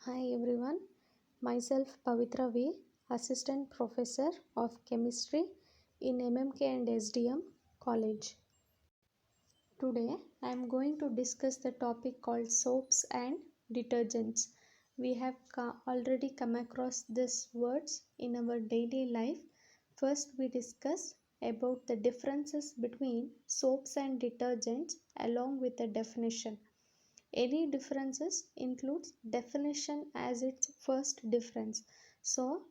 Hi everyone, myself Pavitra V, Assistant Professor of Chemistry in MMK and SDM College. Today I am going to discuss the topic called soaps and detergents. We have already come across these words in our daily life. First we discuss about the differences between soaps and detergents along with the definition. Any differences includes definition as its first difference. So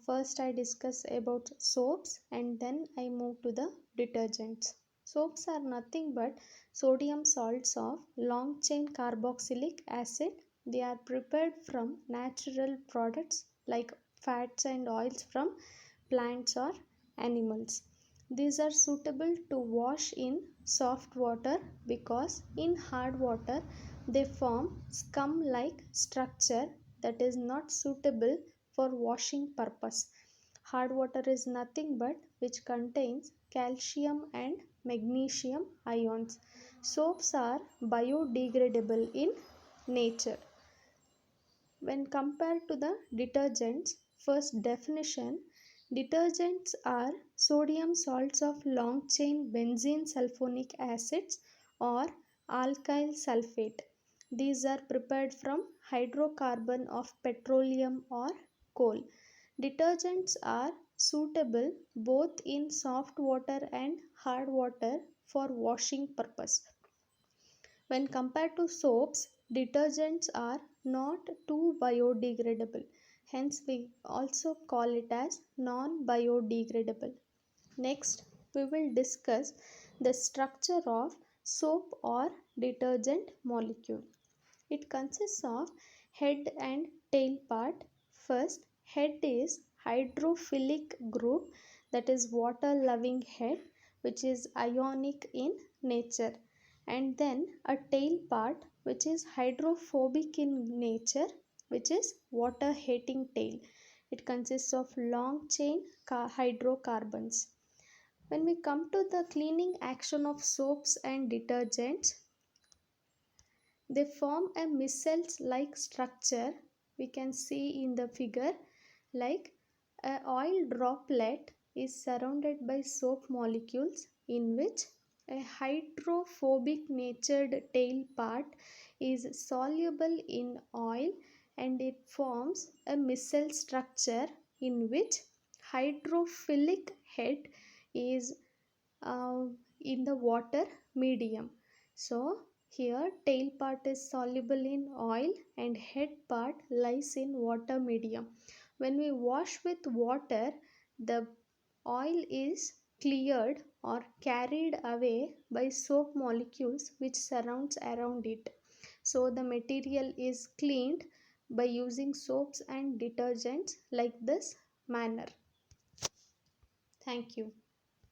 first I discuss about soaps and then I move to the detergents. Soaps are nothing but sodium salts of long chain carboxylic acid. They are prepared from natural products like fats and oils from plants or animals. These are suitable to wash in soft water because in hard water they form scum like structure that is not suitable for washing purpose. Hard water is nothing but which contains calcium and magnesium ions. Soaps are biodegradable in nature. When compared to the detergents, first definition, detergents are sodium salts of long chain benzene sulfonic acids or alkyl sulfate. These are prepared from hydrocarbon of petroleum or coal. Detergents are suitable both in soft water and hard water for washing purpose. When compared to soaps, detergents are not too biodegradable. Hence, we also call it as non-biodegradable. Next, we will discuss the structure of soap or detergent molecule. It consists of head and tail part. First, head is hydrophilic group, that is water loving head, which is ionic in nature, and then a tail part which is hydrophobic in nature, which is water hating tail. It consists of long chain hydrocarbons. When we come to the cleaning action of soaps and detergents, they form a micelles like structure. We can see in the figure like a oil droplet is surrounded by soap molecules in which a hydrophobic natured tail part is soluble in oil and it forms a micelle structure in which hydrophilic head is in the water medium. So here tail part is soluble in oil and head part lies in water medium. When we wash with water, the oil is cleared or carried away by soap molecules which surrounds around it. So the material is cleaned by using soaps and detergents like this manner. Thank you.